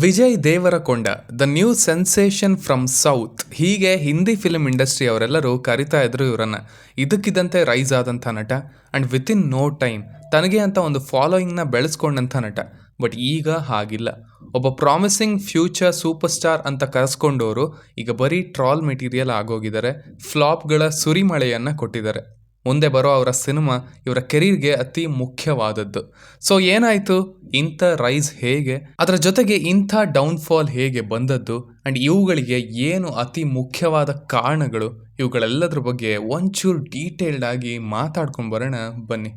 Vijay Deverakonda the new sensation from south ಹೀಗೆ Hindi film industry ಅವರೆಲ್ಲರೂ ಕರಿತಾ ಇದ್ರು ಇವರನ್ನ. ಇದಕ್ಕಿದ್ದಂತೆ ರೈಸ್ ಆದಂಥ ನಟ ಆ್ಯಂಡ್ ವಿತಿನ್ ನೋ ಟೈಮ್ ತನಗೆ ಅಂತ ಒಂದು ಫಾಲೋಯಿಂಗ್ನ ಬೆಳೆಸ್ಕೊಂಡಂಥ ನಟ. ಬಟ್ ಈಗ ಹಾಗಿಲ್ಲ. ಒಬ್ಬ ಪ್ರಾಮಿಸಿಂಗ್ ಫ್ಯೂಚರ್ ಸೂಪರ್ ಸ್ಟಾರ್ ಅಂತ ಕರೆಸ್ಕೊಂಡವರು ಈಗ ಬರೀ ಟ್ರಾಲ್ ಮೆಟೀರಿಯಲ್ ಆಗೋಗಿದ್ದಾರೆ. ಫ್ಲಾಪ್ಗಳ ಸುರಿಮಳೆಯನ್ನು ಕೊಟ್ಟಿದ್ದಾರೆ. ಮುಂದೆ ಬರೋ ಅವರ ಸಿನಿಮಾ ಇವರ ಕೆರೀರ್ಗೆ ಅತಿ ಮುಖ್ಯವಾದದ್ದು. ಸೊ ಏನಾಯಿತು, ಇಂಥ ರೈಸ್ ಹೇಗೆ, ಅದರ ಜೊತೆಗೆ ಇಂಥ ಡೌನ್ಫಾಲ್ ಹೇಗೆ ಬಂದದ್ದು ಆ್ಯಂಡ್ ಇವುಗಳಿಗೆ ಏನು ಅತಿ ಮುಖ್ಯವಾದ ಕಾರಣಗಳು, ಇವುಗಳೆಲ್ಲದ್ರ ಬಗ್ಗೆ ಒಂಚೂರು ಡೀಟೇಲ್ಡ್ ಆಗಿ ಮಾತಾಡ್ಕೊಂಡು ಬರೋಣ ಬನ್ನಿ.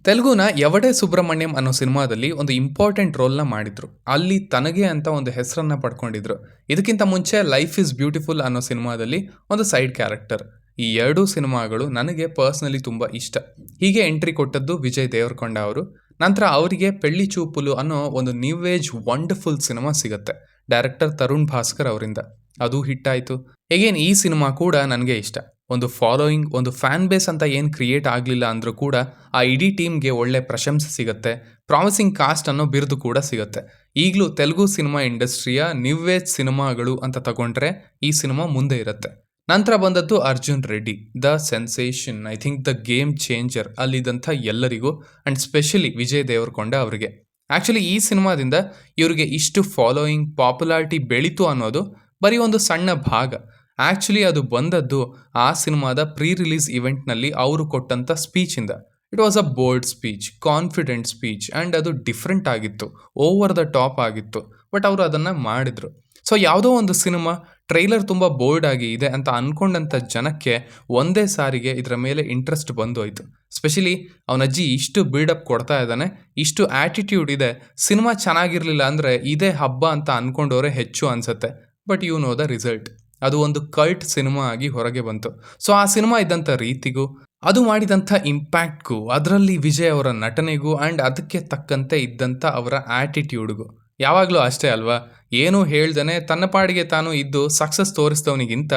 ತೆಲುಗುನ ಎವಡೆ ಸುಬ್ರಹ್ಮಣ್ಯಂ ಅನ್ನೋ ಸಿನಿಮಾದಲ್ಲಿ ಒಂದು ಇಂಪಾರ್ಟೆಂಟ್ ರೋಲ್ನ ಮಾಡಿದ್ರು. ಅಲ್ಲಿ ತನಗೆ ಅಂತ ಒಂದು ಹೆಸರನ್ನ ಪಡ್ಕೊಂಡಿದ್ರು. ಇದಕ್ಕಿಂತ ಮುಂಚೆ ಲೈಫ್ ಇಸ್ ಬ್ಯೂಟಿಫುಲ್ ಅನ್ನೋ ಸಿನಿಮಾದಲ್ಲಿ ಒಂದು ಸೈಡ್ ಕ್ಯಾರೆಕ್ಟರ್. ಈ ಎರಡೂ ಸಿನಿಮಾಗಳು ನನಗೆ ಪರ್ಸ್ನಲಿ ತುಂಬ ಇಷ್ಟ. ಹೀಗೆ ಎಂಟ್ರಿ ಕೊಟ್ಟದ್ದು ವಿಜಯ್ ದೇವರಕೊಂಡ ಅವರು. ನಂತರ ಅವರಿಗೆ ಪೆಳ್ಳಿ ಚೂಪುಲು ಅನ್ನೋ ಒಂದು ನ್ಯೂ ಏಜ್ ವಂಡರ್ಫುಲ್ ಸಿನಿಮಾ ಸಿಗುತ್ತೆ ಡೈರೆಕ್ಟರ್ ತರುಣ್ ಭಾಸ್ಕರ್ ಅವರಿಂದ. ಅದು ಹಿಟ್ ಆಯಿತು. ಹೇಗೇನು ಈ ಸಿನಿಮಾ ಕೂಡ ನನಗೆ ಇಷ್ಟ. ಒಂದು ಫಾಲೋಯಿಂಗ್, ಒಂದು ಫ್ಯಾನ್ ಬೇಸ್ ಅಂತ ಏನು ಕ್ರಿಯೇಟ್ ಆಗಲಿಲ್ಲ ಅಂದರೂ ಕೂಡ ಆ ಇಡೀ ಟೀಮ್ಗೆ ಒಳ್ಳೆ ಪ್ರಶಂಸೆ ಸಿಗುತ್ತೆ. ಪ್ರಾಮಿಸಿಂಗ್ ಕಾಸ್ಟ್ ಅನ್ನೋ ಬಿರುದು ಕೂಡ ಸಿಗುತ್ತೆ. ಈಗಲೂ ತೆಲುಗು ಸಿನಿಮಾ ಇಂಡಸ್ಟ್ರಿಯ ನ್ಯೂ ಏಜ್ ಸಿನಿಮಾಗಳು ಅಂತ ತಗೊಂಡ್ರೆ ಈ ಸಿನಿಮಾ ಮುಂದೆ ಇರುತ್ತೆ. ನಂತರ ಬಂದದ್ದು Arjun Reddy, the sensation, I think the game changer ಅಲ್ಲಿದ್ದಂಥ ಎಲ್ಲರಿಗೂ ಆ್ಯಂಡ್ ಸ್ಪೆಷಲಿ ವಿಜಯ್ ದೇವರಕೊಂಡ ಅವರಿಗೆ. ಆ್ಯಕ್ಚುಲಿ ಈ ಸಿನಿಮಾದಿಂದ ಇವರಿಗೆ ಇಷ್ಟು ಫಾಲೋಯಿಂಗ್, ಪಾಪ್ಯುಲಾರಿಟಿ ಬೆಳೀತು ಅನ್ನೋದು ಬರೀ ಒಂದು ಸಣ್ಣ ಭಾಗ. ಆ್ಯಕ್ಚುಲಿ ಅದು ಬಂದದ್ದು ಆ ಸಿನಿಮಾದ ಪ್ರೀ ರಿಲೀಸ್ ಇವೆಂಟ್ನಲ್ಲಿ ಅವರು ಕೊಟ್ಟಂಥ ಸ್ಪೀಚಿಂದ. It was a bold speech, confident speech and ಅದು ಡಿಫ್ರೆಂಟ್ ಆಗಿತ್ತು, ಓವರ್ ದ ಟಾಪ್ ಆಗಿತ್ತು. ಬಟ್ ಅವರು ಅದನ್ನು ಮಾಡಿದರು. ಸೊ ಯಾವುದೋ ಒಂದು ಸಿನಿಮಾ ಟ್ರೈಲರ್ ತುಂಬ ಬೋಲ್ಡ್ ಆಗಿ ಇದೆ ಅಂತ ಅಂದ್ಕೊಂಡಂಥ ಜನಕ್ಕೆ ಒಂದೇ ಸಾರಿಗೆ ಇದರ ಮೇಲೆ ಇಂಟ್ರೆಸ್ಟ್ ಬಂದು ಹೋಯ್ತು. ಸ್ಪೆಷಲಿ ಅವನಜ್ಜಿ ಇಷ್ಟು ಬಿಲ್ಡಪ್ ಕೊಡ್ತಾ ಇದ್ದಾನೆ, ಇಷ್ಟು ಆ್ಯಟಿಟ್ಯೂಡ್ ಇದೆ, ಸಿನಿಮಾ ಚೆನ್ನಾಗಿರಲಿಲ್ಲ ಅಂದರೆ ಇದೇ ಹಬ್ಬ ಅಂತ ಅಂದ್ಕೊಂಡವರೇ ಹೆಚ್ಚು ಅನಿಸುತ್ತೆ. But you know the result. ಅದು ಒಂದು ಕಲ್ಟ್ ಸಿನಿಮಾ ಆಗಿ ಹೊರಗೆ ಬಂತು. ಸೊ ಆ ಸಿನಿಮಾ ಇದ್ದಂಥ ರೀತಿಗೂ, ಅದು ಮಾಡಿದಂಥ ಇಂಪ್ಯಾಕ್ಟ್ಗೂ, ಅದರಲ್ಲಿ ವಿಜಯ್ ಅವರ ನಟನೆಗೂ ಆ್ಯಂಡ್ ಅದಕ್ಕೆ ತಕ್ಕಂತೆ ಇದ್ದಂಥ ಅವರ ಆ್ಯಟಿಟ್ಯೂಡ್ಗೂ. ಯಾವಾಗಲೂ ಅಷ್ಟೇ ಅಲ್ವಾ, ಏನೂ ಹೇಳ್ದೇ ತನ್ನ ಪಾಡಿಗೆ ತಾನು ಇದ್ದು ಸಕ್ಸಸ್ ತೋರಿಸಿದವನಿಗಿಂತ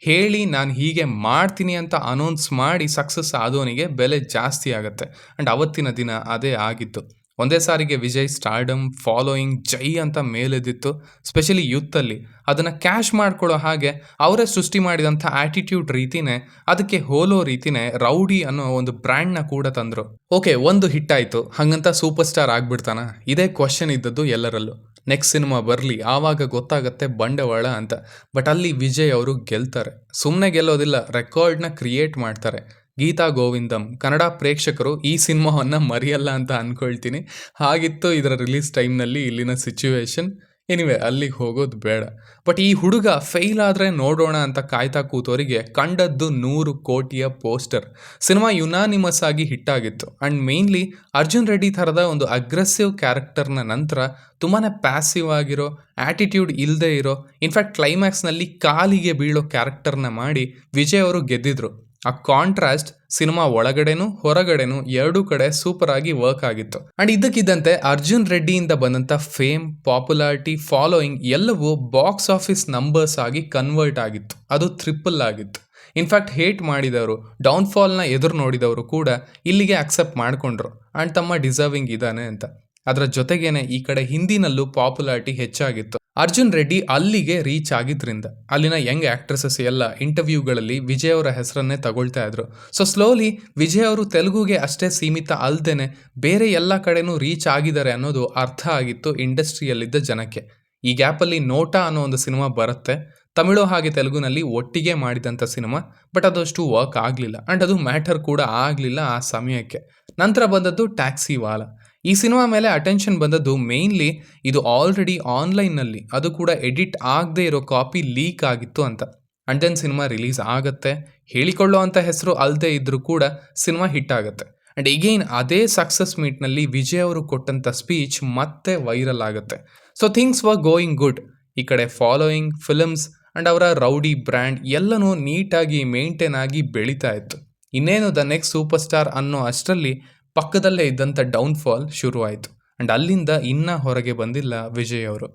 ಹೇಳಿ ನಾನು ಹೀಗೆ ಮಾಡ್ತೀನಿ ಅಂತ ಅನೌನ್ಸ್ ಮಾಡಿ ಸಕ್ಸಸ್ ಆದವನಿಗೆ ಬೆಲೆ ಜಾಸ್ತಿ ಆಗುತ್ತೆ. ಆ್ಯಂಡ್ ಅವತ್ತಿನ ದಿನ ಅದೇ ಆಗಿತ್ತು. ಒಂದೇ ಸಾರಿಗೆ ವಿಜಯ್ ಸ್ಟಾರ್ಡಮ್, ಫಾಲೋಯಿಂಗ್ ಜೈ ಅಂತ ಮೇಲೆದ್ದಿತ್ತು. ಸ್ಪೆಷಲಿ ಯೂತ್ತಲ್ಲಿ ಅದನ್ನು ಕ್ಯಾಶ್ ಮಾಡ್ಕೊಳ್ಳೋ ಹಾಗೆ ಅವರೇ ಸೃಷ್ಟಿ ಮಾಡಿದಂಥ ಆ್ಯಟಿಟ್ಯೂಡ್ ರೀತಿನೇ, ಅದಕ್ಕೆ ಹೋಲೋ ರೀತಿನೇ ರೌಡಿ ಅನ್ನೋ ಒಂದು ಬ್ರ್ಯಾಂಡ್ನ ಕೂಡ ತಂದರು. ಓಕೆ, ಒಂದು ಹಿಟ್ ಆಯಿತು, ಹಾಗಂತ ಸೂಪರ್ ಸ್ಟಾರ್ ಆಗ್ಬಿಡ್ತಾನ? ಇದೇ ಕ್ವಶನ್ ಇದ್ದದ್ದು ಎಲ್ಲರಲ್ಲೂ. ನೆಕ್ಸ್ಟ್ ಸಿನಿಮಾ ಬರಲಿ, ಆವಾಗ ಗೊತ್ತಾಗತ್ತೆ ಬಂಡವಾಳ ಅಂತ. ಬಟ್ ಅಲ್ಲಿ ವಿಜಯ್ ಅವರು ಗೆಲ್ತಾರೆ. ಸುಮ್ಮನೆ ಗೆಲ್ಲೋದಿಲ್ಲ, ರೆಕಾರ್ಡ್ನ ಕ್ರಿಯೇಟ್ ಮಾಡ್ತಾರೆ. ಗೀತಾ ಗೋವಿಂದಂ ಕನ್ನಡ ಪ್ರೇಕ್ಷಕರು ಈ ಸಿನಿಮಾವನ್ನು ಮರೆಯಲ್ಲ ಅಂತ ಅಂದ್ಕೊಳ್ತೀನಿ. ಹಾಗಿತ್ತು ಇದರ ರಿಲೀಸ್ ಟೈಮ್ನಲ್ಲಿ ಇಲ್ಲಿನ ಸಿಚುವೇಶನ್. ಎನಿವೆ, ಅಲ್ಲಿಗೆ ಹೋಗೋದು ಬೇಡ. ಬಟ್ ಈ ಹುಡುಗ ಫೇಲ್ ಆದರೆ ನೋಡೋಣ ಅಂತ ಕಾಯ್ತಾ ಕೂತವರಿಗೆ ಕಂಡದ್ದು 100 ಕೋಟಿಯ ಪೋಸ್ಟರ್. ಸಿನಿಮಾ ಯುನಾನಿಮಸ್ ಆಗಿ ಹಿಟ್ಟಾಗಿತ್ತು. ಆ್ಯಂಡ್ ಮೇನ್ಲಿ ಅರ್ಜುನ್ ರೆಡ್ಡಿ ಥರದ ಒಂದು ಅಗ್ರೆಸಿವ್ ಕ್ಯಾರೆಕ್ಟರ್ನ ನಂತರ ತುಂಬಾ ಪ್ಯಾಸಿವ್ ಆಗಿರೋ, ಆ್ಯಟಿಟ್ಯೂಡ್ ಇಲ್ಲದೆ ಇರೋ, ಇನ್ಫ್ಯಾಕ್ಟ್ ಕ್ಲೈಮ್ಯಾಕ್ಸ್ನಲ್ಲಿ ಕಾಲಿಗೆ ಬೀಳೋ ಕ್ಯಾರೆಕ್ಟರ್ನ ಮಾಡಿ ವಿಜಯ್ ಅವರು ಗೆದ್ದಿದ್ರು. ಆ ಕಾಂಟ್ರಾಸ್ಟ್ ಸಿನಿಮಾ ಒಳಗಡೆನೂ ಹೊರಗಡೆನೂ ಎರಡೂ ಕಡೆ ಸೂಪರ್ ಆಗಿ ವರ್ಕ್ ಆಗಿತ್ತು. ಅಂಡ್ ಇದಕ್ಕಿದ್ದಂತೆ ಅರ್ಜುನ್ ರೆಡ್ಡಿಯಿಂದ ಬಂದಂಥ ಫೇಮ್, ಪಾಪ್ಯುಲಾರಿಟಿ, ಫಾಲೋಯಿಂಗ್ ಎಲ್ಲವೂ ಬಾಕ್ಸ್ ಆಫೀಸ್ ನಂಬರ್ಸ್ ಆಗಿ ಕನ್ವರ್ಟ್ ಆಗಿತ್ತು. ಅದು ಟ್ರಿಪಲ್ ಆಗಿತ್ತು. ಇನ್ಫ್ಯಾಕ್ಟ್ ಹೇಟ್ ಮಾಡಿದವರು, ಡೌನ್ಫಾಲ್ನ ಎದುರು ನೋಡಿದವರು ಕೂಡ ಇಲ್ಲಿಗೆ ಅಕ್ಸೆಪ್ಟ್ ಮಾಡಿಕೊಂಡ್ರು ಆ್ಯಂಡ್ ತಮ್ಮ ಡಿಸರ್ವಿಂಗ್ ಇದ್ದಾನೆ ಅಂತ. ಅದರ ಜೊತೆಗೇನೆ ಈ ಕಡೆ ಹಿಂದಿನಲ್ಲೂ ಪಾಪ್ಯುಲಾರಿಟಿ ಹೆಚ್ಚಾಗಿತ್ತು. ಅರ್ಜುನ್ ರೆಡ್ಡಿ ಅಲ್ಲಿಗೆ ರೀಚ್ ಆಗಿದ್ರಿಂದ ಅಲ್ಲಿನ ಯಂಗ್ ಆ್ಯಕ್ಟ್ರೆಸಸ್ ಎಲ್ಲ ಇಂಟರ್ವ್ಯೂಗಳಲ್ಲಿ ವಿಜಯ್ ಅವರ ಹೆಸರನ್ನೇ ತಗೊಳ್ತಾ ಇದ್ರು. ಸೊ ಸ್ಲೋಲಿ ವಿಜಯ್ ಅವರು ತೆಲುಗುಗೆ ಅಷ್ಟೇ ಸೀಮಿತ ಅಲ್ಲದೇನೆ ಬೇರೆ ಎಲ್ಲ ಕಡೆನೂ ರೀಚ್ ಆಗಿದ್ದಾರೆ ಅನ್ನೋದು ಅರ್ಥ ಆಗಿತ್ತು ಇಂಡಸ್ಟ್ರಿಯಲ್ಲಿದ್ದ ಜನಕ್ಕೆ. ಈ ಗ್ಯಾಪಲ್ಲಿ ನೋಟಾ ಅನ್ನೋ ಒಂದು ಸಿನಿಮಾ ಬರುತ್ತೆ, ತಮಿಳು ಹಾಗೆ ತೆಲುಗುನಲ್ಲಿ ಒಟ್ಟಿಗೆ ಮಾಡಿದಂಥ ಸಿನಿಮಾ. ಬಟ್ ಅದಷ್ಟು ವರ್ಕ್ ಆಗಲಿಲ್ಲ ಆ್ಯಂಡ್ ಅದು ಮ್ಯಾಟರ್ ಕೂಡ ಆಗಲಿಲ್ಲ ಆ ಸಮಯಕ್ಕೆ. ನಂತರ ಬಂದದ್ದು ಟ್ಯಾಕ್ಸಿ ವಾಲಾ. ಈ ಸಿನಿಮಾ ಮೇಲೆ ಅಟೆನ್ಷನ್ ಬಂದದ್ದು ಮೇಯ್ನ್ಲಿ ಇದು ಆಲ್ರೆಡಿ ಆನ್ಲೈನ್ನಲ್ಲಿ, ಅದು ಕೂಡ ಎಡಿಟ್ ಆಗದೆ ಇರೋ ಕಾಪಿ ಲೀಕ್ ಆಗಿತ್ತು ಅಂತ. ಆ್ಯಂಡ್ ದೆನ್ ಸಿನಿಮಾ ರಿಲೀಸ್ ಆಗುತ್ತೆ. ಹೇಳಿಕೊಳ್ಳೋ ಅಂಥ ಹೆಸರು ಅಲ್ಲದೆ ಇದ್ದರೂ ಕೂಡ ಸಿನಿಮಾ ಹಿಟ್ ಆಗುತ್ತೆ. ಆ್ಯಂಡ್ ಎಗೈನ್ ಅದೇ ಸಕ್ಸಸ್ ಮೀಟ್ನಲ್ಲಿ ವಿಜಯ್ ಅವರು ಕೊಟ್ಟಂಥ ಸ್ಪೀಚ್ ಮತ್ತೆ ವೈರಲ್ ಆಗುತ್ತೆ. So things were going good. ಈ ಕಡೆ ಫಾಲೋಯಿಂಗ್, ಫಿಲ್ಮ್ಸ್ ಆ್ಯಂಡ್ ಅವರ ರೌಡಿ ಬ್ರ್ಯಾಂಡ್ ಎಲ್ಲನೂ ನೀಟಾಗಿ ಮೇಂಟೈನ್ ಆಗಿ ಬೆಳೀತಾ ಇತ್ತು. ಇನ್ನೇನು ದ ನೆಕ್ಸ್ಟ್ ಸೂಪರ್ ಸ್ಟಾರ್ ಅನ್ನೋ ಅಷ್ಟರಲ್ಲಿ ಪಕ್ಕದಲ್ಲೇ ಇದ್ದಂಥ ಡೌನ್ಫಾಲ್ ಶುರುವಾಯಿತು. ಆ್ಯಂಡ್ ಅಲ್ಲಿಂದ ಇನ್ನೂ ಹೊರಗೆ ಬಂದಿಲ್ಲ ವಿಜಯ್ ಅವರು.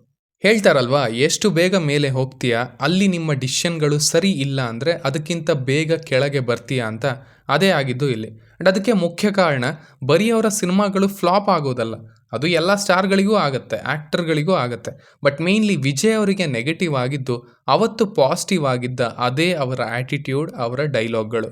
ಹೇಳ್ತಾರಲ್ವಾ, ಎಷ್ಟು ಬೇಗ ಮೇಲೆ ಹೋಗ್ತೀಯಾ ಅಲ್ಲಿ ನಿಮ್ಮ ಡಿಸಿಷನ್ಗಳು ಸರಿ ಇಲ್ಲ ಅಂದರೆ ಅದಕ್ಕಿಂತ ಬೇಗ ಕೆಳಗೆ ಬರ್ತೀಯಾ ಅಂತ. ಅದೇ ಆಗಿದ್ದು ಇಲ್ಲಿ. ಆ್ಯಂಡ್ ಅದಕ್ಕೆ ಮುಖ್ಯ ಕಾರಣ ಬರೀ ಅವರ ಸಿನಿಮಾಗಳು ಫ್ಲಾಪ್ ಆಗೋದಲ್ಲ, ಅದು ಎಲ್ಲ ಸ್ಟಾರ್ಗಳಿಗೂ ಆಗುತ್ತೆ, ಆ್ಯಕ್ಟರ್ಗಳಿಗೂ ಆಗುತ್ತೆ. ಬಟ್ ಮೇಯ್ನ್ಲಿ ವಿಜಯ್ ಅವರಿಗೆ ನೆಗೆಟಿವ್ ಆಗಿದ್ದು ಅವತ್ತು ಪಾಸಿಟಿವ್ ಆಗಿದ್ದ ಅದೇ ಅವರ ಆ್ಯಟಿಟ್ಯೂಡ್, ಅವರ ಡೈಲಾಗ್ಗಳು.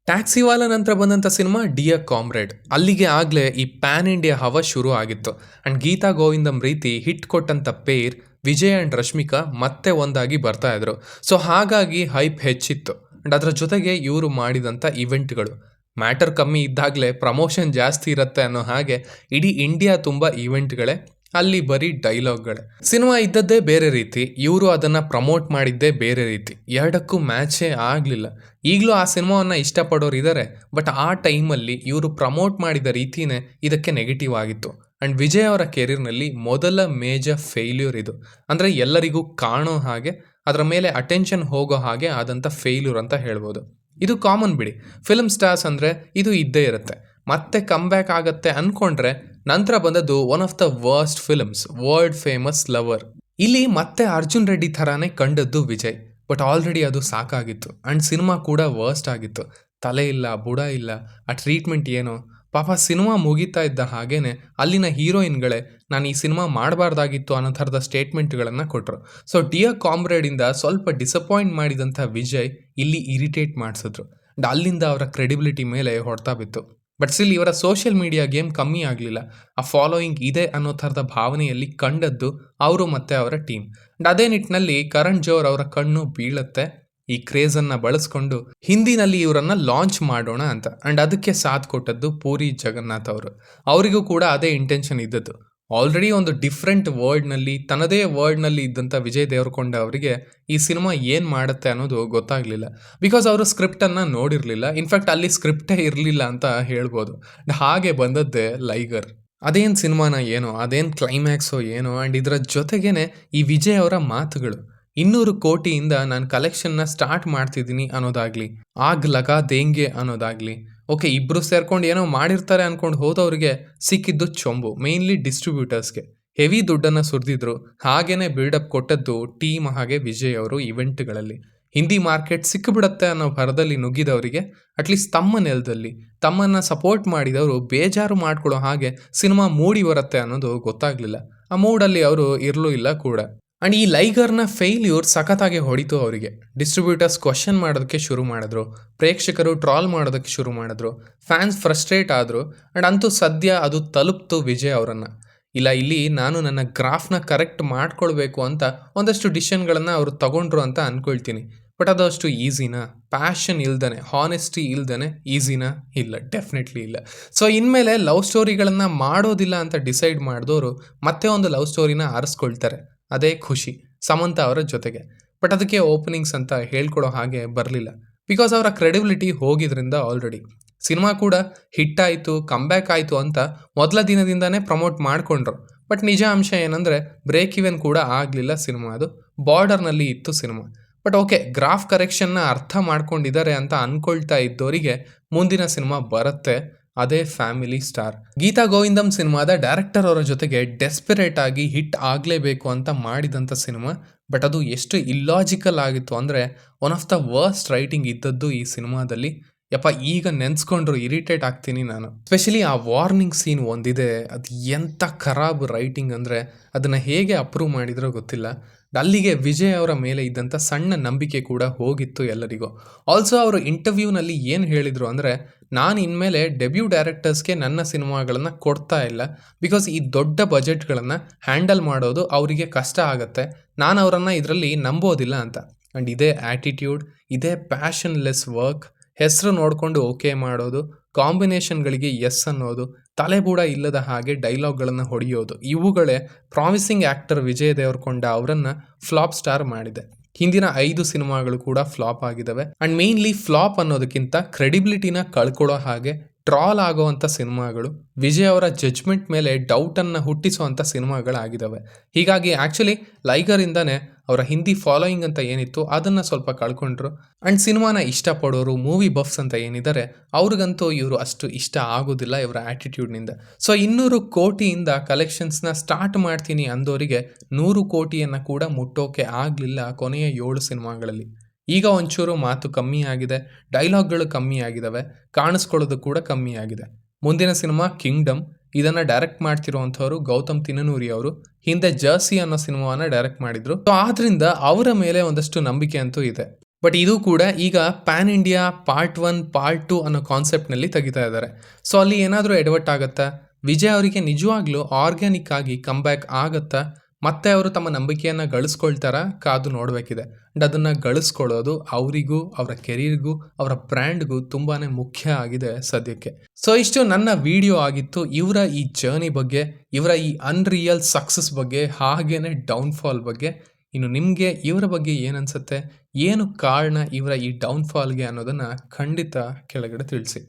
ಟ್ಯಾಕ್ಸಿವಾಲ ನಂತರ ಬಂದಂಥ ಸಿನಿಮಾ ಡಿಯರ್ ಕಾಮ್ರೇಡ್. ಅಲ್ಲಿಗೆ ಆಗಲೇ ಈ ಪ್ಯಾನ್ ಇಂಡಿಯಾ ಹವ ಶುರು ಆಗಿತ್ತು. ಆ್ಯಂಡ್ ಗೀತಾ ಗೋವಿಂದಂ ರೀತಿ ಹಿಟ್ ಕೊಟ್ಟಂಥ ಪೇರ್ ವಿಜಯ್ ಆ್ಯಂಡ್ ರಶ್ಮಿಕಾ ಮತ್ತೆ ಒಂದಾಗಿ ಬರ್ತಾ ಇದ್ರು. ಸೊ ಹಾಗಾಗಿ ಹೈಪ್ ಹೆಚ್ಚಿತ್ತು. ಆ್ಯಂಡ್ ಅದರ ಜೊತೆಗೆ ಇವರು ಮಾಡಿದಂಥ ಇವೆಂಟ್ಗಳು ಮ್ಯಾಟರ್ ಕಮ್ಮಿ ಇದ್ದಾಗಲೇ ಪ್ರಮೋಷನ್ ಜಾಸ್ತಿ ಇರುತ್ತೆ ಅನ್ನೋ ಹಾಗೆ ಇಡೀ ಇಂಡಿಯಾ ತುಂಬ ಈವೆಂಟ್ಗಳೇ, ಅಲ್ಲಿ ಬರೀ ಡೈಲಾಗ್ಗಳೇ. ಸಿನಿಮಾ ಇದ್ದದ್ದೇ ಬೇರೆ ರೀತಿ, ಇವರು ಅದನ್ನು ಪ್ರಮೋಟ್ ಮಾಡಿದ್ದೇ ಬೇರೆ ರೀತಿ. ಎರಡಕ್ಕೂ ಮ್ಯಾಚೇ ಆಗಲಿಲ್ಲ. ಈಗಲೂ ಆ ಸಿನಿಮಾವನ್ನು ಇಷ್ಟಪಡೋರು ಇದ್ದಾರೆ, ಬಟ್ ಆ ಟೈಮಲ್ಲಿ ಇವರು ಪ್ರಮೋಟ್ ಮಾಡಿದ ರೀತಿಯೇ ಇದಕ್ಕೆ ನೆಗೆಟಿವ್ ಆಗಿತ್ತು. ಆ್ಯಂಡ್ ವಿಜಯ್ ಅವರ ಕೆರಿಯರ್ನಲ್ಲಿ ಮೊದಲ ಮೇಜರ್ ಫೇಲ್ಯೂರ್ ಇದು. ಅಂದರೆ ಎಲ್ಲರಿಗೂ ಕಾಣೋ ಹಾಗೆ, ಅದರ ಮೇಲೆ ಅಟೆನ್ಷನ್ ಹೋಗೋ ಹಾಗೆ ಆದಂಥ ಫೇಲ್ಯೂರ್ ಅಂತ ಹೇಳ್ಬೋದು. ಇದು ಕಾಮನ್ ಬಿಡಿ, ಫಿಲ್ಮ್ ಸ್ಟಾರ್ಸ್ ಅಂದರೆ ಇದು ಇದ್ದೇ ಇರುತ್ತೆ. ಮತ್ತೆ ಕಮ್ಬ್ಯಾಕ್ ಆಗತ್ತೆ ಅಂದ್ಕೊಂಡ್ರೆ ನಂತರ ಬಂದದ್ದು one of the worst films, world famous lover. ಇಲ್ಲಿ ಮತ್ತೆ ಅರ್ಜುನ್ ರೆಡ್ಡಿ ಥರಾನೇ ಕಂಡದ್ದು ವಿಜಯ್, ಬಟ್ ಆಲ್ರೆಡಿ ಅದು ಸಾಕಾಗಿತ್ತು. ಆ್ಯಂಡ್ ಸಿನಿಮಾ ಕೂಡ ವರ್ಸ್ಟ್ ಆಗಿತ್ತು. ತಲೆ ಇಲ್ಲ, ಬುಡ ಇಲ್ಲ, ಆ ಟ್ರೀಟ್ಮೆಂಟ್ ಏನೋ. ಪಾಪ ಸಿನಿಮಾ ಮುಗೀತಾ ಇದ್ದ ಹಾಗೇನೆ ಅಲ್ಲಿನ ಹೀರೋಯಿನ್ಗಳೇ ನಾನು ಈ ಸಿನಿಮಾ ಮಾಡಬಾರ್ದಾಗಿತ್ತು ಅನ್ನೋ ಥರದ ಸ್ಟೇಟ್ಮೆಂಟ್ಗಳನ್ನು ಕೊಟ್ಟರು. ಸೊ ಡಿಯರ್ ಕಾಮ್ರೇಡಿಂದ ಸ್ವಲ್ಪ ಡಿಸಪಾಯಿಂಟ್ ಮಾಡಿದಂಥ ವಿಜಯ್ ಇಲ್ಲಿ ಇರಿಟೇಟ್ ಮಾಡಿಸಿದ್ರು. ಆ್ಯಂಡ್ ಅಲ್ಲಿಂದ ಅವರ ಕ್ರೆಡಿಬಿಲಿಟಿ ಮೇಲೆ ಹೊಡ್ತಾ ಬಿತ್ತು. ಬಟ್ ಸ್ಟಿಲ್ ಇವರ ಸೋಷಿಯಲ್ ಮೀಡಿಯಾ ಗೇಮ್ ಕಮ್ಮಿ ಆಗಲಿಲ್ಲ. ಆ ಫಾಲೋಯಿಂಗ್ ಇದೆ ಅನ್ನೋ ಥರದ ಭಾವನೆಯಲ್ಲಿ ಕಂಡದ್ದು ಅವರು ಮತ್ತು ಅವರ ಟೀಮ್. ಆ್ಯಂಡ್ ಅದೇ ನಿಟ್ಟಿನಲ್ಲಿ ಕರಣ್ ಜೋಹರ್ ಅವರ ಕಣ್ಣು ಬೀಳುತ್ತೆ ಈ ಕ್ರೇಜನ್ನು ಬಳಸ್ಕೊಂಡು ಹಿಂದಿನಲ್ಲಿ ಇವರನ್ನು ಲಾಂಚ್ ಮಾಡೋಣ ಅಂತ. ಆ್ಯಂಡ್ ಅದಕ್ಕೆ ಸಾಥ್ ಕೊಟ್ಟದ್ದು ಪೂರಿ ಜಗನ್ನಾಥ್ ಅವರು. ಅವರಿಗೂ ಕೂಡ ಅದೇ ಇಂಟೆನ್ಷನ್ ಇದ್ದದ್ದು. ಆಲ್ರೆಡಿ ಒಂದು ಡಿಫ್ರೆಂಟ್ ವರ್ಲ್ಡ್ನಲ್ಲಿ, ತನ್ನದೇ ವರ್ಲ್ಡ್ನಲ್ಲಿ ಇದ್ದಂಥ ವಿಜಯ್ ದೇವರಕೊಂಡ ಅವರಿಗೆ ಈ ಸಿನಿಮಾ ಏನು ಮಾಡುತ್ತೆ ಅನ್ನೋದು ಗೊತ್ತಾಗಲಿಲ್ಲ. ಬಿಕಾಸ್ ಅವರು ಸ್ಕ್ರಿಪ್ಟನ್ನು ನೋಡಿರಲಿಲ್ಲ. ಇನ್ಫ್ಯಾಕ್ಟ್ ಅಲ್ಲಿ ಸ್ಕ್ರಿಪ್ಟೇ ಇರಲಿಲ್ಲ ಅಂತ ಹೇಳ್ಬೋದು. ಹಾಗೆ ಬಂದದ್ದೇ ಲೈಗರ್. ಅದೇನು ಸಿನಿಮಾನ ಏನೋ, ಅದೇನು ಕ್ಲೈಮ್ಯಾಕ್ಸೋ ಏನೋ. ಆ್ಯಂಡ್ ಇದರ ಜೊತೆಗೇ ಈ ವಿಜಯ್ ಅವರ ಮಾತುಗಳು 200 ಕೋಟಿಯಿಂದ ನಾನು ಕಲೆಕ್ಷನ್ನ ಸ್ಟಾರ್ಟ್ ಮಾಡ್ತಿದ್ದೀನಿ ಅನ್ನೋದಾಗಲಿ, ಆಗ್ ಲಗಾ ದೇಂಗೆ ಅನ್ನೋದಾಗಲಿ. ಓಕೆ, ಇಬ್ಬರು ಸೇರ್ಕೊಂಡು ಏನೋ ಮಾಡಿರ್ತಾರೆ ಅಂದ್ಕೊಂಡು ಹೋದವ್ರಿಗೆ ಸಿಕ್ಕಿದ್ದು ಚೊಂಬು, ಮೇಯ್ನ್ಲಿ ಡಿಸ್ಟ್ರಿಬ್ಯೂಟರ್ಸ್ಗೆ ಹೆವಿ ದುಡ್ಡನ್ನು ಸುರಿದಿದ್ರು. ಹಾಗೇ ಬಿಲ್ಡಪ್ ಕೊಟ್ಟದ್ದು ಟೀಮ್ ಹಾಗೆ ವಿಜಯ್ ಅವರು ಇವೆಂಟ್ಗಳಲ್ಲಿ. ಹಿಂದಿ ಮಾರ್ಕೆಟ್ ಸಿಕ್ಕಿಬಿಡತ್ತೆ ಅನ್ನೋ ಭರದಲ್ಲಿ ನುಗ್ಗಿದವರಿಗೆ ಅಟ್ಲೀಸ್ಟ್ ತಮ್ಮ ನೆಲದಲ್ಲಿ ತಮ್ಮನ್ನು ಸಪೋರ್ಟ್ ಮಾಡಿದವರು ಬೇಜಾರು ಮಾಡ್ಕೊಳ್ಳೋ ಹಾಗೆ ಸಿನಿಮಾ ಮೂಡಿ ಬರುತ್ತೆ ಅನ್ನೋದು ಗೊತ್ತಾಗಲಿಲ್ಲ. ಆ ಮೂಡಲ್ಲಿ ಅವರು ಇರಲೂ ಇಲ್ಲ ಕೂಡ. ಆ್ಯಂಡ್ ಈ ಲೈಗರ್ನ ಫೇಲ್ಯೂರ್ ಸಖತ್ತಾಗಿ ಹೊಡಿತು ಅವರಿಗೆ. ಡಿಸ್ಟ್ರಿಬ್ಯೂಟರ್ಸ್ ಕ್ವಶನ್ ಮಾಡೋದಕ್ಕೆ ಶುರು ಮಾಡಿದ್ರು, ಪ್ರೇಕ್ಷಕರು ಟ್ರಾಲ್ ಮಾಡೋದಕ್ಕೆ ಶುರು ಮಾಡಿದ್ರು, ಫ್ಯಾನ್ಸ್ ಫ್ರಸ್ಟ್ರೇಟ್ ಆದರು. ಆ್ಯಂಡ್ ಅಂತೂ ಸದ್ಯ ಅದು ತಲುಪ್ತು ವಿಜಯ್ ಅವರನ್ನು. ಇಲ್ಲ, ಇಲ್ಲಿ ನಾನು ನನ್ನ ಗ್ರಾಫ್ನ ಕರೆಕ್ಟ್ ಮಾಡ್ಕೊಳ್ಬೇಕು ಅಂತ ಒಂದಷ್ಟು ಡಿಸಿಷನ್ಗಳನ್ನು ಅವರು ತಗೊಂಡ್ರು ಅಂತ ಅಂದ್ಕೊಳ್ತೀನಿ. ಬಟ್ ಅದು ಅಷ್ಟು ಈಸಿನಾ? ಪ್ಯಾಷನ್ ಇಲ್ದೇ, ಹಾನೆಸ್ಟಿ ಇಲ್ದೇ ಈಸಿನಾ? ಇಲ್ಲ, ಡೆಫಿನೆಟ್ಲಿ ಇಲ್ಲ. ಸೊ ಇನ್ಮೇಲೆ ಲವ್ ಸ್ಟೋರಿಗಳನ್ನು ಮಾಡೋದಿಲ್ಲ ಅಂತ ಡಿಸೈಡ್ ಮಾಡಿದವರು ಮತ್ತೆ ಒಂದು ಲವ್ ಸ್ಟೋರಿನ ಆರಿಸ್ಕೊಳ್ತಾರೆ. ಅದೇ ಖುಷಿ ಸಮಂತ ಅವರ ಜೊತೆಗೆ. ಬಟ್ ಅದಕ್ಕೆ ಓಪನಿಂಗ್ಸ್ ಅಂತ ಹೇಳ್ಕೊಡೋ ಹಾಗೆ ಬರಲಿಲ್ಲ. ಬಿಕಾಸ್ ಅವರ ಕ್ರೆಡಿಬಿಲಿಟಿ ಹೋಗಿದ್ರಿಂದ ಆಲ್ರೆಡಿ. ಸಿನಿಮಾ ಕೂಡ ಹಿಟ್ ಆಯಿತು, ಕಮ್ಬ್ಯಾಕ್ ಆಯಿತು ಅಂತ ಮೊದಲ ದಿನದಿಂದನೇ ಪ್ರಮೋಟ್ ಮಾಡಿಕೊಂಡ್ರು. ಬಟ್ ನಿಜ ಅಂಶ ಏನಂದರೆ ಬ್ರೇಕ್ ಇವೆನ್ ಕೂಡ ಆಗಲಿಲ್ಲ ಸಿನಿಮಾ. ಅದು ಬಾರ್ಡರ್ನಲ್ಲಿ ಇತ್ತು ಸಿನಿಮಾ. ಬಟ್ ಓಕೆ, ಗ್ರಾಫ್ ಕರೆಕ್ಷನ್ನ ಅರ್ಥ ಮಾಡ್ಕೊಂಡಿದ್ದಾರೆ ಅಂತ ಅಂದ್ಕೊಳ್ತಾ ಇದ್ದವರಿಗೆ ಮುಂದಿನ ಸಿನಿಮಾ ಬರುತ್ತೆ, ಅದೇ ಫ್ಯಾಮಿಲಿ ಸ್ಟಾರ್. ಗೀತಾ ಗೋವಿಂದಂ ಸಿನಿಮಾದ ಡೈರೆಕ್ಟರ್ ಅವರ ಜೊತೆಗೆ ಡೆಸ್ಪಿರೇಟ್ ಆಗಿ ಹಿಟ್ ಆಗಲೇಬೇಕು ಅಂತ ಮಾಡಿದಂಥ ಸಿನಿಮಾ. ಬಟ್ ಅದು ಎಷ್ಟು ಇಲ್ಲಾಜಿಕಲ್ ಆಗಿತ್ತು ಅಂದರೆ one of the worst writing ಇದ್ದದ್ದು ಈ ಸಿನಿಮಾದಲ್ಲಿ. ಯಪ್ಪ, ಈಗ ನೆನೆಸ್ಕೊಂಡ್ರು ಇರಿಟೇಟ್ ಆಗ್ತೀನಿ ನಾನು. ಸ್ಪೆಷಲಿ ಆ ವಾರ್ನಿಂಗ್ ಸೀನ್ ಒಂದಿದೆ, ಅದು ಎಂಥ ಖರಾಬ್ ರೈಟಿಂಗ್ ಅಂದರೆ ಅದನ್ನು ಹೇಗೆ ಅಪ್ರೂವ್ ಮಾಡಿದ್ರೋ ಗೊತ್ತಿಲ್ಲ. ಅಲ್ಲಿಗೆ ವಿಜಯ್ ಅವರ ಮೇಲೆ ಇದ್ದಂಥ ಸಣ್ಣ ನಂಬಿಕೆ ಕೂಡ ಹೋಗಿತ್ತು ಎಲ್ಲರಿಗೂ. ಆಲ್ಸೋ ಅವರು ಇಂಟರ್ವ್ಯೂನಲ್ಲಿ ಏನು ಹೇಳಿದರು ಅಂದರೆ, ನಾನು ಇನ್ಮೇಲೆ ಡೆಬ್ಯೂ ಡೈರೆಕ್ಟರ್ಸ್ಗೆ ನನ್ನ ಸಿನಿಮಾಗಳನ್ನು ಕೊಡ್ತಾ ಇಲ್ಲ. ಬಿಕಾಸ್ ಈ ದೊಡ್ಡ ಬಜೆಟ್ಗಳನ್ನು ಹ್ಯಾಂಡಲ್ ಮಾಡೋದು ಅವರಿಗೆ ಕಷ್ಟ ಆಗುತ್ತೆ, ನಾನು ಅವರನ್ನು ಇದರಲ್ಲಿ ನಂಬೋದಿಲ್ಲ ಅಂತ. ಆ್ಯಂಡ್ ಇದೇ ಆ್ಯಟಿಟ್ಯೂಡ್, ಇದೇ ಪ್ಯಾಷನ್ಲೆಸ್ ವರ್ಕ್, ಹೆಸರು ನೋಡಿಕೊಂಡು ಓಕೆ ಮಾಡೋದು, ಕಾಂಬಿನೇಷನ್ಗಳಿಗೆ ಎಸ್ ಅನ್ನೋದು, ತಲೆಬೂಡ ಇಲ್ಲದ ಹಾಗೆ ಡೈಲಾಗ್ಗಳನ್ನು ಹೊಡೆಯೋದು, ಇವುಗಳೇ ಪ್ರಾಮಿಸಿಂಗ್ ಆ್ಯಕ್ಟರ್ ವಿಜಯ್ ದೇವರಕೊಂಡ ಅವರನ್ನು ಫ್ಲಾಪ್ ಸ್ಟಾರ್ ಮಾಡಿದೆ. ಹಿಂದಿನ 5 ಸಿನಿಮಾಗಳು ಕೂಡ ಫ್ಲಾಪ್ ಆಗಿದ್ದಾವೆ. ಆ್ಯಂಡ್ ಮೇಯ್ನ್ಲಿ ಫ್ಲಾಪ್ ಅನ್ನೋದಕ್ಕಿಂತ ಕ್ರೆಡಿಬಿಲಿಟಿನ ಕಳ್ಕೊಳ್ಳೋ ಹಾಗೆ ಟ್ರಾಲ್ ಆಗೋವಂಥ ಸಿನಿಮಾಗಳು, ವಿಜಯ್ ಅವರ ಜಡ್ಜ್ಮೆಂಟ್ ಮೇಲೆ ಡೌಟನ್ನು ಹುಟ್ಟಿಸುವಂಥ ಸಿನಿಮಾಗಳಾಗಿದ್ದಾವೆ. ಹೀಗಾಗಿ ಆ್ಯಕ್ಚುಲಿ ಲೈಗರಿಂದನೇ ಅವರ ಹಿಂದಿ ಫಾಲೋಯಿಂಗ್ ಅಂತ ಏನಿತ್ತು ಅದನ್ನು ಸ್ವಲ್ಪ ಕಳ್ಕೊಂಡ್ರು. ಆ್ಯಂಡ್ ಸಿನಿಮಾನ ಇಷ್ಟಪಡೋರು, ಮೂವಿ ಬಫ್ಸ್ ಅಂತ ಏನಿದ್ದಾರೆ ಅವ್ರಿಗಂತೂ ಇವರು ಅಷ್ಟು ಇಷ್ಟ ಆಗೋದಿಲ್ಲ ಇವರ ಆ್ಯಟಿಟ್ಯೂಡ್ನಿಂದ. ಸೊ 200 ಕೋಟಿಯಿಂದ ಕಲೆಕ್ಷನ್ಸ್ನ ಸ್ಟಾರ್ಟ್ ಮಾಡ್ತೀನಿ ಅಂದವರಿಗೆ 100 ಕೋಟಿಯನ್ನು ಕೂಡ ಮುಟ್ಟೋಕೆ ಆಗಲಿಲ್ಲ ಕೊನೆಯ 7 ಸಿನಿಮಾಗಳಲ್ಲಿ. ಈಗ ಒಂಚೂರು ಮಾತು ಕಮ್ಮಿ ಆಗಿದೆ, ಡೈಲಾಗ್ಗಳು ಕಮ್ಮಿ ಆಗಿದ್ದಾವೆ, ಕಾಣಿಸ್ಕೊಳ್ಳೋದು ಕೂಡ ಕಮ್ಮಿ ಆಗಿದೆ. ಮುಂದಿನ ಸಿನಿಮಾ ಕಿಂಗ್ಡಮ್. ಇದನ್ನ ಡೈರೆಕ್ಟ್ ಮಾಡ್ತಿರುವಂಥವ್ರು ಗೌತಮ್ ತಿನ್ನನೂರಿ ಅವರು. ಹಿಂದೆ ಜರ್ಸಿ ಅನ್ನೋ ಸಿನಿಮಾವನ್ನ ಡೈರೆಕ್ಟ್ ಮಾಡಿದ್ರು. ಸೊ ಆದ್ರಿಂದ ಅವರ ಮೇಲೆ ಒಂದಷ್ಟು ನಂಬಿಕೆ ಅಂತೂ ಇದೆ. ಬಟ್ ಇದು ಕೂಡ ಈಗ ಪ್ಯಾನ್ ಇಂಡಿಯಾ ಪಾರ್ಟ್ 1 ಪಾರ್ಟ್ 2 ಅನ್ನೋ ಕಾನ್ಸೆಪ್ಟ್ನಲ್ಲಿ ತೆಗಿತಾ ಇದ್ದಾರೆ. ಸೊ ಅಲ್ಲಿ ಏನಾದರೂ ಎಡವಟ್ ಆಗುತ್ತಾ? ವಿಜಯ್ ಅವರಿಗೆ ನಿಜವಾಗ್ಲೂ ಆರ್ಗ್ಯಾನಿಕ್ ಆಗಿ ಕಮ್ಬ್ಯಾಕ್ ಆಗುತ್ತಾ? ಮತ್ತೆ ಅವರು ತಮ್ಮ ನಂಬಿಕೆಯನ್ನು ಗಳಿಸ್ಕೊಳ್ತಾರ? ಕಾದು ನೋಡಬೇಕಿದೆ. ಅಂಡ್ ಅದನ್ನು ಗಳಿಸ್ಕೊಳ್ಳೋದು ಅವರಿಗೂ, ಅವರ ಕೆರಿಯರ್ಗೂ, ಅವರ ಬ್ರ್ಯಾಂಡ್ಗೂ ತುಂಬಾ ಮುಖ್ಯ ಆಗಿದೆ ಸದ್ಯಕ್ಕೆ. ಸೊ ಇಷ್ಟು ನನ್ನ ವಿಡಿಯೋ ಆಗಿತ್ತು ಇವರ ಈ ಜರ್ನಿ ಬಗ್ಗೆ, ಇವರ ಈ ಅನ್ರಿಯಲ್ ಸಕ್ಸಸ್ ಬಗ್ಗೆ, ಹಾಗೇನೆ ಡೌನ್ಫಾಲ್ ಬಗ್ಗೆ. ಇನ್ನು ನಿಮಗೆ ಇವರ ಬಗ್ಗೆ ಏನನ್ಸುತ್ತೆ, ಏನು ಕಾರಣ ಇವರ ಈ ಡೌನ್ಫಾಲ್ಗೆ ಅನ್ನೋದನ್ನು ಖಂಡಿತ ಕೆಳಗಡೆ ತಿಳಿಸಿ.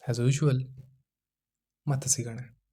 ಆ್ಯಸ್ ಯೂಶುವಲ್ ಮತ್ತೆ ಸಿಗೋಣ.